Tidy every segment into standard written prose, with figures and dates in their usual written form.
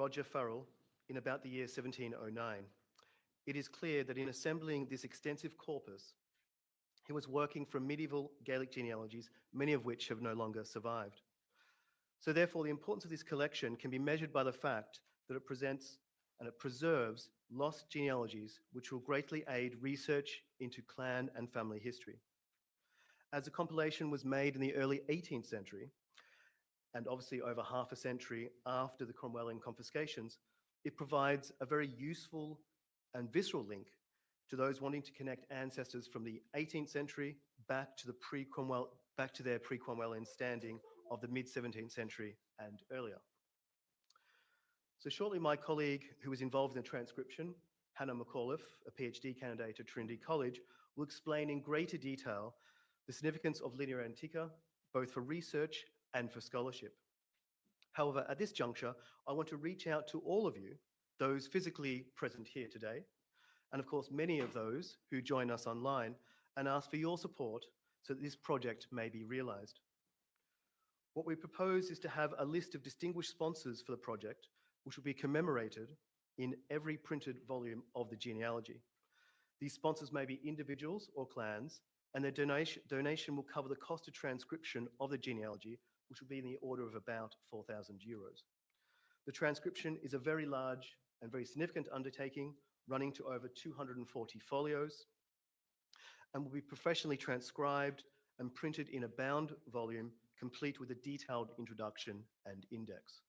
Roger Farrell in about the year 1709. It is clear that in assembling this extensive corpus, he was working from medieval Gaelic genealogies, many of which have no longer survived. So therefore, the importance of this collection can be measured by the fact that it presents and it preserves lost genealogies, which will greatly aid research into clan and family history. As the compilation was made in the early 18th century, and obviously over half a century after the Cromwellian confiscations, it provides a very useful and visceral link to those wanting to connect ancestors from the 18th century back to their pre-Cromwellian standing of the mid-17th century and earlier. So shortly, my colleague who was involved in the transcription, Hannah MacAuliffe, a PhD candidate at Trinity College, will explain in greater detail the significance of Linea Antiqua, both for research and for scholarship. However, at this juncture, I want to reach out to all of you, those physically present here today, and of course many of those who join us online, and ask for your support so that this project may be realised. What we propose is to have a list of distinguished sponsors for the project, which will be commemorated in every printed volume of the genealogy. These sponsors may be individuals or clans, and their donation will cover the cost of transcription of the genealogy, which will be in the order of about €4,000. The transcription is a very large and very significant undertaking, running to over 240 folios, and will be professionally transcribed and printed in a bound volume, complete with a detailed introduction and index.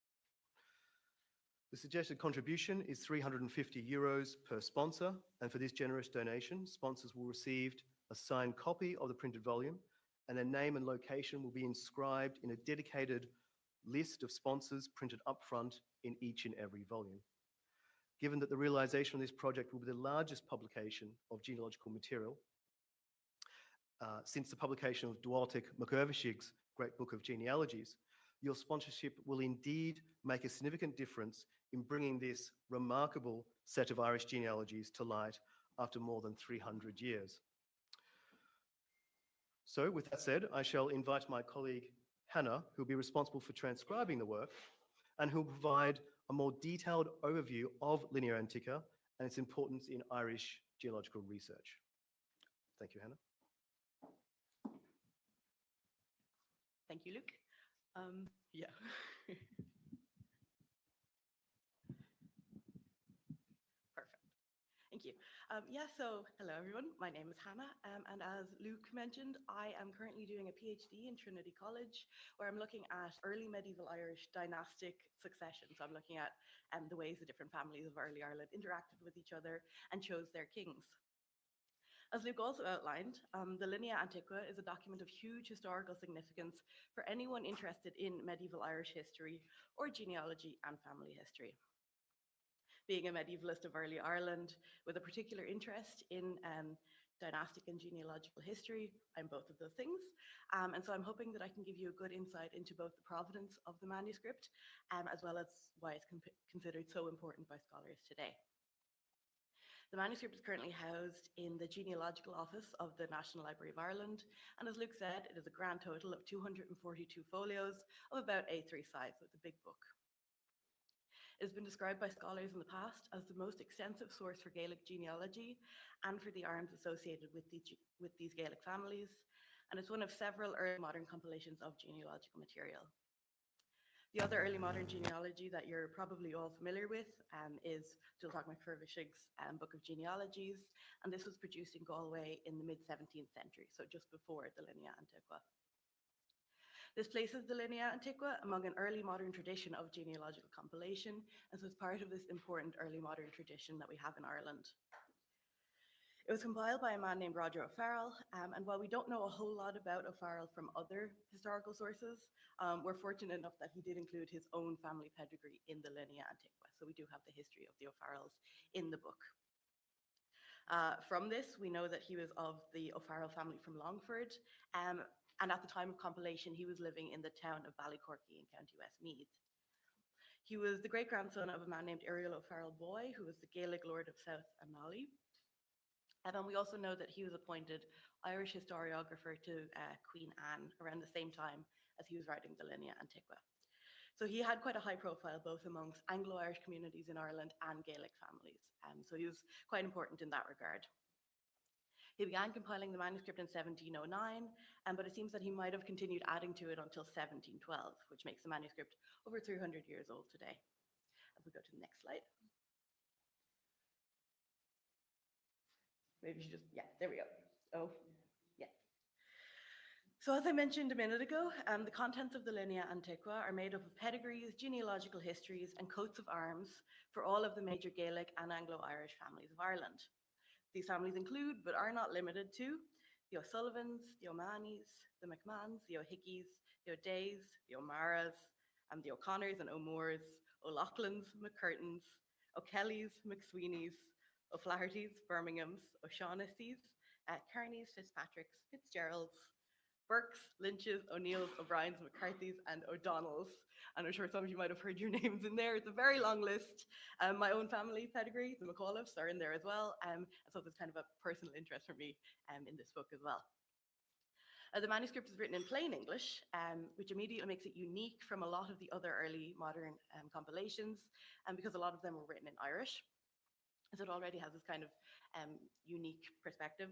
The suggested contribution is €350 per sponsor, and for this generous donation, sponsors will receive a signed copy of the printed volume, and their name and location will be inscribed in a dedicated list of sponsors printed up front in each and every volume. Given that the realisation of this project will be the largest publication of genealogical material since the publication of Dwaltic McIrvishig's Great Book of Genealogies, your sponsorship will indeed make a significant difference in bringing this remarkable set of Irish genealogies to light after more than 300 years. So with that said, I shall invite my colleague Hannah, who will be responsible for transcribing the work, and who will provide a more detailed overview of Linea Antiqua and its importance in Irish genealogical research. Thank you, Hannah. Thank you, Luke. Yeah. Perfect. Thank you. So hello everyone, my name is Hannah, and as Luke mentioned, I am currently doing a PhD in Trinity College, where I'm looking at early medieval Irish dynastic succession. So I'm looking at the ways the different families of early Ireland interacted with each other and chose their kings. As Luke also outlined, the Linea Antiqua is a document of huge historical significance for anyone interested in medieval Irish history or genealogy and family history. Being a medievalist of early Ireland with a particular interest in dynastic and genealogical history, I'm both of those things. And so I'm hoping that I can give you a good insight into both the provenance of the manuscript, as well as why it's considered so important by scholars today. The manuscript is currently housed in the Genealogical Office of the National Library of Ireland, and as Luke said, it is a grand total of 242 folios of about A3 size, so it's a big book. It has been described by scholars in the past as the most extensive source for Gaelic genealogy and for the arms associated with these Gaelic families, and it's one of several early modern compilations of genealogical material. The other early modern genealogy that you're probably all familiar with is Dwaltic McIrvishig's Book of Genealogies, and this was produced in Galway in the mid-17th century, so just before the Linea Antiqua. This places the Linea Antiqua among an early modern tradition of genealogical compilation, and so it's part of this important early modern tradition that we have in Ireland. It was compiled by a man named Roger O'Farrell, and while we don't know a whole lot about O'Farrell from other historical sources, we're fortunate enough that he did include his own family pedigree in the Linea Antiqua, so we do have the history of the O'Farrells in the book. From this, we know that he was of the O'Farrell family from Longford, and at the time of compilation, he was living in the town of Ballycorky in County Westmeath. He was the great-grandson of a man named Ariel O'Farrell Boy, who was the Gaelic Lord of South Amally. And then we also know that he was appointed Irish historiographer to Queen Anne around the same time as he was writing the Linea Antiqua. So he had quite a high profile both amongst Anglo-Irish communities in Ireland and Gaelic families. So he was quite important in that regard. He began compiling the manuscript in 1709, but it seems that he might have continued adding to it until 1712, which makes the manuscript over 300 years old today. If we go to the next slide. Maybe you should just, yeah, there we go. Oh, yeah. So as I mentioned a minute ago, the contents of the Linea Antiqua are made up of pedigrees, genealogical histories, and coats of arms for all of the major Gaelic and Anglo-Irish families of Ireland. These families include, but are not limited to, the O'Sullivans, the O'Mahonys, the McMahons, the O'Hickeys, the O'Days, the O'Maras, and the O'Connors and O'Moores, O'Loughlin's, McCurtains, O'Kellys, McSweeneys, O'Flahertys, Birminghams, O'Shaughnessy's, Kearneys, Fitzpatricks, Fitzgeralds, Burkes, Lynches, O'Neills, O'Briens, McCarthy's, and O'Donnells. And I'm sure some of you might have heard your names in there. It's a very long list. My own family pedigree, the MacAuliffes, are in there as well. And so there's kind of a personal interest for me in this book as well. The manuscript is written in plain English, which immediately makes it unique from a lot of the other early modern compilations, because a lot of them were written in Irish. So it already has this kind of unique perspective.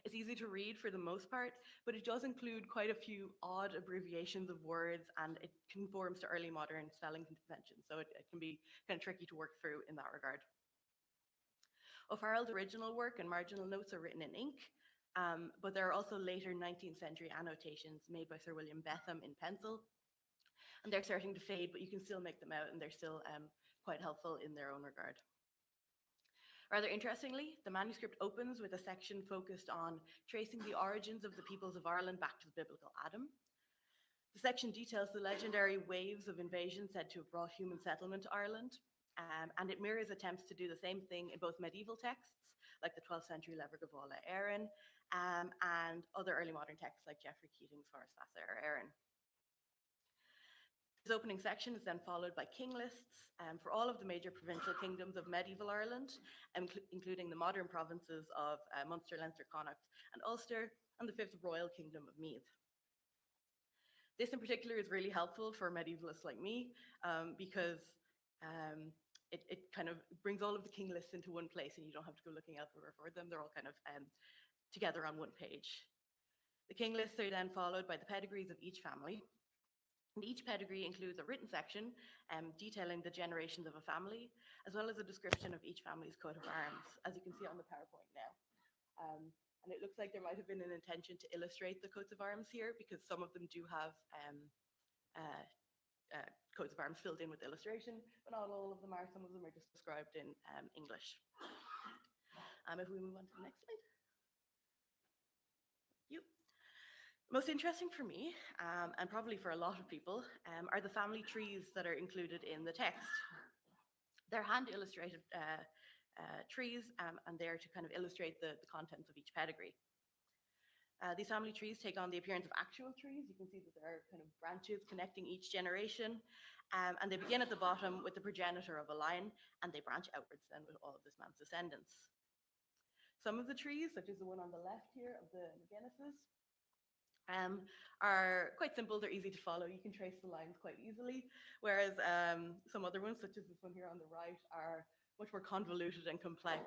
It's easy to read for the most part, but it does include quite a few odd abbreviations of words, and it conforms to early modern spelling conventions, so it can be kind of tricky to work through in that regard. O'Farrell's original work and marginal notes are written in ink, but there are also later 19th century annotations made by Sir William Betham in pencil, and they're starting to fade, but you can still make them out, and they're still quite helpful in their own regard. Rather interestingly, the manuscript opens with a section focused on tracing the origins of the peoples of Ireland back to the biblical Adam. The section details the legendary waves of invasion said to have brought human settlement to Ireland, and it mirrors attempts to do the same thing in both medieval texts, like the 12th century Lever Gavola Éireann, and other early modern texts like Geoffrey Keating's Forest Fassa Éireann. This opening section is then followed by king lists for all of the major provincial kingdoms of medieval Ireland, including the modern provinces of Munster, Leinster, Connacht, and Ulster, and the fifth royal kingdom of Meath. This in particular is really helpful for medievalists like me because it kind of brings all of the king lists into one place, and you don't have to go looking elsewhere for them. They're all kind of together on one page. The king lists are then followed by the pedigrees of each family. And each pedigree includes a written section detailing the generations of a family, as well as a description of each family's coat of arms, as you can see on the PowerPoint now. And it looks like there might have been an intention to illustrate the coats of arms here, because some of them do have coats of arms filled in with illustration, but not all of them are. Some of them are just described in English. If we move on to the next slide. Most interesting for me, and probably for a lot of people, are the family trees that are included in the text. They're hand-illustrated trees, and they're to kind of illustrate the contents of each pedigree. These family trees take on the appearance of actual trees. You can see that there are kind of branches connecting each generation, and they begin at the bottom with the progenitor of a line, and they branch outwards then with all of this man's descendants. Some of the trees, such as the one on the left here of the McGinnises, are quite simple. They're easy to follow. You can trace the lines quite easily, whereas some other ones, such as this one here on the right, are much more convoluted and complex.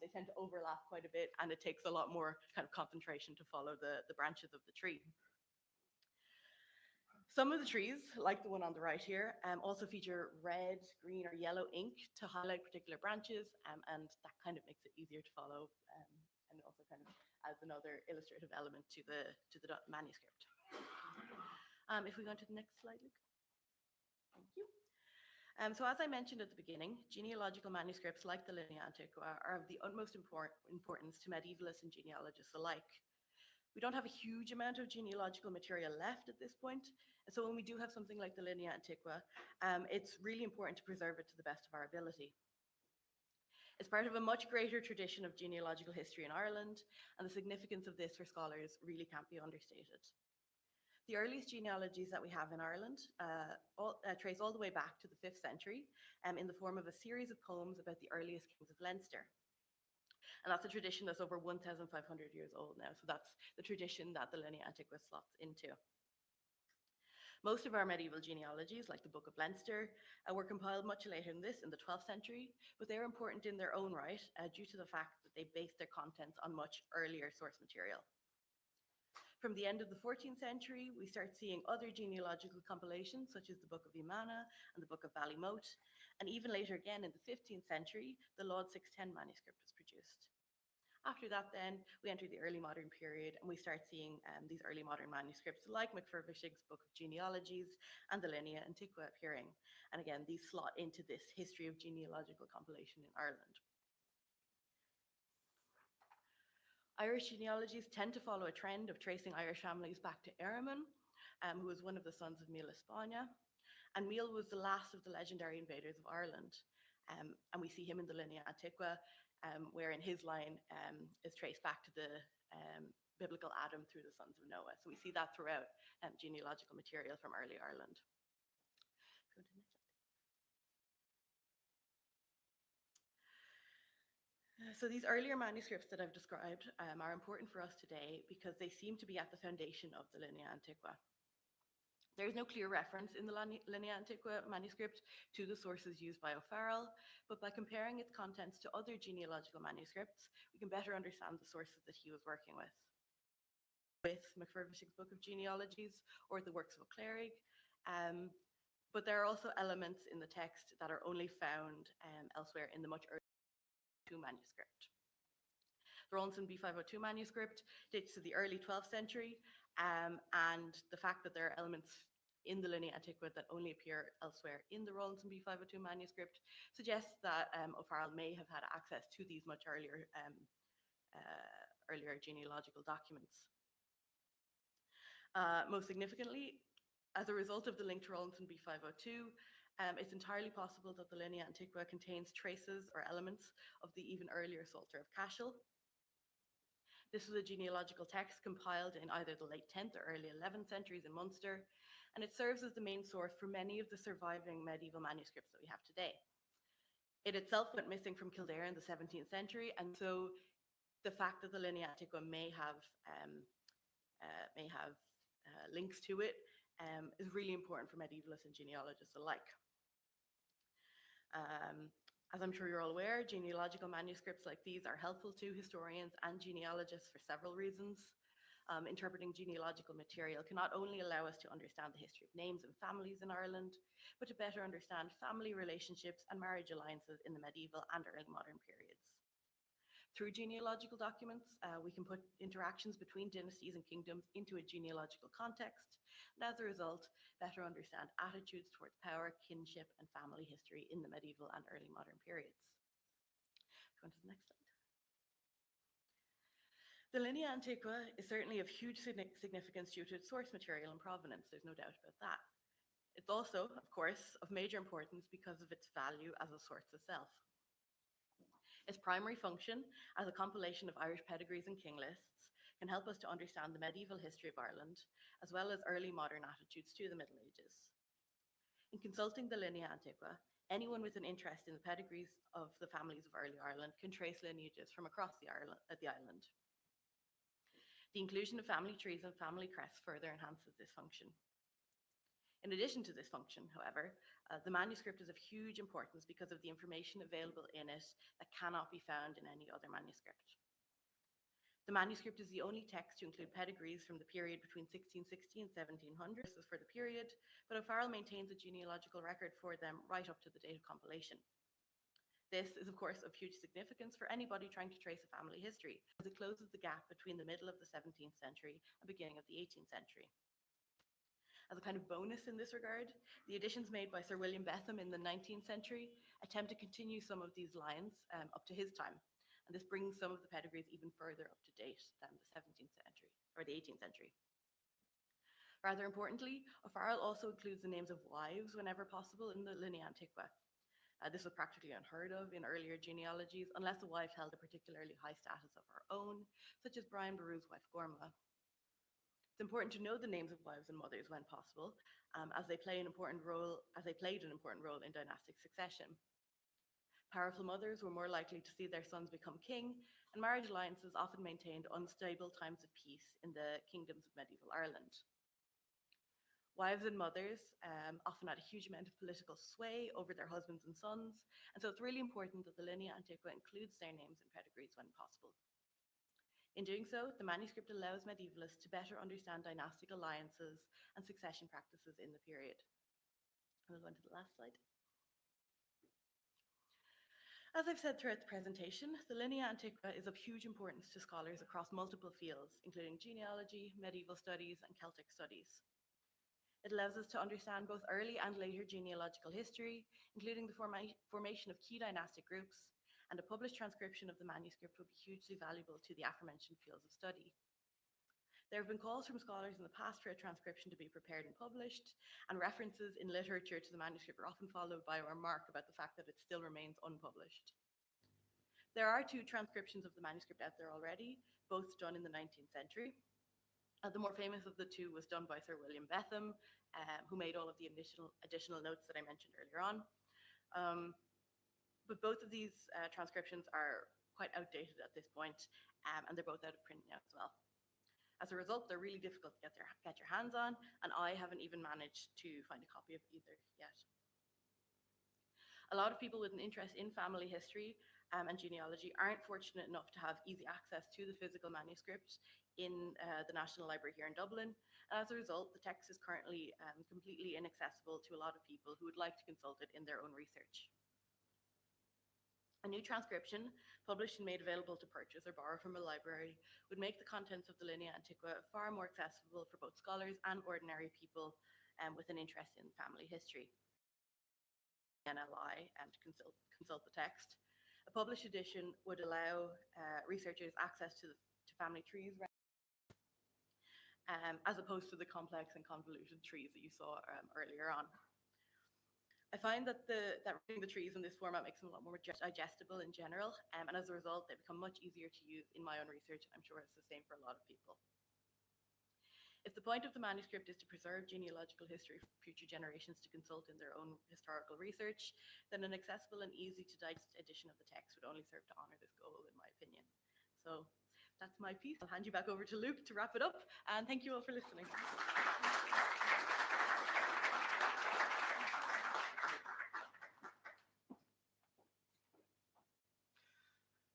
They tend to overlap quite a bit, and it takes a lot more kind of concentration to follow the branches of the tree. Some of the trees, like the one on the right here, also feature red, green, or yellow ink to highlight particular branches, and that kind of makes it easier to follow, and also kind of adds another illustrative element to the manuscript. If we go on to the next slide, Luke. Thank you. So as I mentioned at the beginning, genealogical manuscripts like the Linea Antiqua are of the utmost importance to medievalists and genealogists alike. We don't have a huge amount of genealogical material left at this point, and so when we do have something like the Linea Antiqua, it's really important to preserve it to the best of our ability. It's part of a much greater tradition of genealogical history in Ireland, and the significance of this for scholars really can't be understated. The earliest genealogies that we have in Ireland trace all the way back to the 5th century in the form of a series of poems about the earliest kings of Leinster. And that's a tradition that's over 1,500 years old now, so that's the tradition that the Linea Antiqua slots into. Most of our medieval genealogies, like the Book of Leinster, were compiled much later than this, in the 12th century, but they are important in their own right due to the fact that they based their contents on much earlier source material. From the end of the 14th century, we start seeing other genealogical compilations, such as the Book of Imana and the Book of Ballymote, and even later again in the 15th century, the Laud 610 manuscript was produced. After that, then, we enter the early modern period, and we start seeing these early modern manuscripts like McFirvishig's Book of Genealogies and the Linea Antiqua appearing. And again, these slot into this history of genealogical compilation in Ireland. Irish genealogies tend to follow a trend of tracing Irish families back to Erimon, who was one of the sons of Miel Espana. And Miel was the last of the legendary invaders of Ireland. And we see him in the Linea Antiqua, wherein his line is traced back to the biblical Adam through the sons of Noah. So we see that throughout genealogical material from early Ireland. Go to the next slide. So these earlier manuscripts that I've described are important for us today because they seem to be at the foundation of the Linea Antiqua. There is no clear reference in the Linea Antiqua manuscript to the sources used by O'Farrell, but by comparing its contents to other genealogical manuscripts, we can better understand the sources that he was working with McFirvishig's Book of Genealogies or the works of O'Clerig, but there are also elements in the text that are only found elsewhere in the much earlier manuscript. The Rawlinson B502 manuscript dates to the early 12th century, and the fact that there are elements in the Linea Antiqua that only appear elsewhere in the Rawlinson B502 manuscript suggests that O'Farrell may have had access to these much earlier genealogical documents. Most significantly, as a result of the link to Rawlinson B502, it's entirely possible that the Linea Antiqua contains traces or elements of the even earlier Psalter of Cashel. This was a genealogical text compiled in either the late 10th or early 11th centuries in Munster, and it serves as the main source for many of the surviving medieval manuscripts that we have today. It itself went missing from Kildare in the 17th century, and so the fact that the Linea Antiqua may have links to it is really important for medievalists and genealogists alike. As I'm sure you're all aware, genealogical manuscripts like these are helpful to historians and genealogists for several reasons. Interpreting genealogical material can not only allow us to understand the history of names and families in Ireland, but to better understand family relationships and marriage alliances in the medieval and early modern periods. Through genealogical documents, we can put interactions between dynasties and kingdoms into a genealogical context, and as a result, better understand attitudes towards power, kinship, and family history in the medieval and early modern periods. Go on to the next slide. The Linea Antiqua is certainly of huge significance due to its source material and provenance, there's no doubt about that. It's also, of course, of major importance because of its value as a source itself. Its primary function as a compilation of Irish pedigrees and king lists can help us to understand the medieval history of Ireland, as well as early modern attitudes to the Middle Ages. In consulting the Linea Antiqua, anyone with an interest in the pedigrees of the families of early Ireland can trace lineages from across the island. The inclusion of family trees and family crests further enhances this function. In addition to this function, however, the manuscript is of huge importance because of the information available in it that cannot be found in any other manuscript. The manuscript is the only text to include pedigrees from the period between 1660 and 1700. This is for the period, but O'Farrell maintains a genealogical record for them right up to the date of compilation. This is, of course, of huge significance for anybody trying to trace a family history, as it closes the gap between the middle of the 17th century and beginning of the 18th century. As a kind of bonus in this regard, the additions made by Sir William Betham in the 19th century attempt to continue some of these lines up to his time, and this brings some of the pedigrees even further up to date than the 17th century or the 18th century. Rather importantly, O'Farrell also includes the names of wives whenever possible in the Linea Antiqua. This was practically unheard of in earlier genealogies unless the wife held a particularly high status of her own, such as Brian Boru's wife Gormla. It's important to know the names of wives and mothers when possible, as they played an important role in dynastic succession. Powerful mothers were more likely to see their sons become king, and marriage alliances often maintained unstable times of peace in the kingdoms of medieval Ireland. Wives and mothers often had a huge amount of political sway over their husbands and sons, and so it's really important that the Linea Antiqua includes their names and pedigrees when possible. In doing so, the manuscript allows medievalists to better understand dynastic alliances and succession practices in the period. And we'll go on to the last slide. As I've said throughout the presentation, the Linea Antiqua is of huge importance to scholars across multiple fields, including genealogy, medieval studies, and Celtic studies. It allows us to understand both early and later genealogical history, including the formation of key dynastic groups, and a published transcription of the manuscript would be hugely valuable to the aforementioned fields of study. There have been calls from scholars in the past for a transcription to be prepared and published, and references in literature to the manuscript are often followed by a remark about the fact that it still remains unpublished. There are 2 transcriptions of the manuscript out there already, both done in the 19th century. The more famous of the 2 was done by Sir William Betham, who made all of the additional notes that I mentioned earlier on. But both of these transcriptions are quite outdated at this point, and they're both out of print now as well. As a result, they're really difficult to get your hands on, and I haven't even managed to find a copy of either yet. A lot of people with an interest in family history and genealogy aren't fortunate enough to have easy access to the physical manuscript in the National Library here in Dublin. And as a result, the text is currently completely inaccessible to a lot of people who would like to consult it in their own research. A new transcription, published and made available to purchase or borrow from a library, would make the contents of the Linea Antiqua far more accessible for both scholars and ordinary people with an interest in family history. NLI and consult the text. A published edition would allow researchers access to family trees, as opposed to the complex and convoluted trees that you saw earlier on. I find that reading the trees in this format makes them a lot more digestible in general, and as a result, they become much easier to use in my own research, and I'm sure it's the same for a lot of people. If the point of the manuscript is to preserve genealogical history for future generations to consult in their own historical research, then an accessible and easy to digest edition of the text would only serve to honor this goal, in my opinion. So that's my piece. I'll hand you back over to Luke to wrap it up, and thank you all for listening.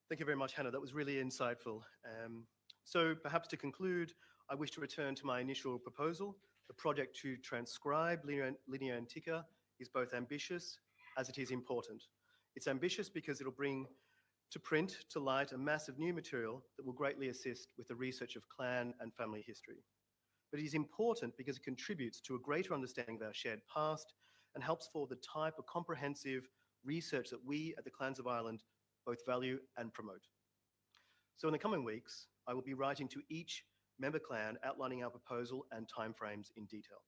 Thank you very much, Hannah. That was really insightful. So perhaps to conclude, I wish to return to my initial proposal. The project to transcribe Linea Antiqua is both ambitious as it is important. It's ambitious because it'll bring to print to light a mass of new material that will greatly assist with the research of clan and family history. But it is important because it contributes to a greater understanding of our shared past and helps for the type of comprehensive research that we at the Clans of Ireland both value and promote. So in the coming weeks, I will be writing to each member clan outlining our proposal and timeframes in detail.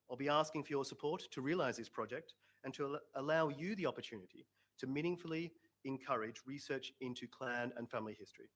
I'll be asking for your support to realise this project and to allow you the opportunity to meaningfully encourage research into clan and family history.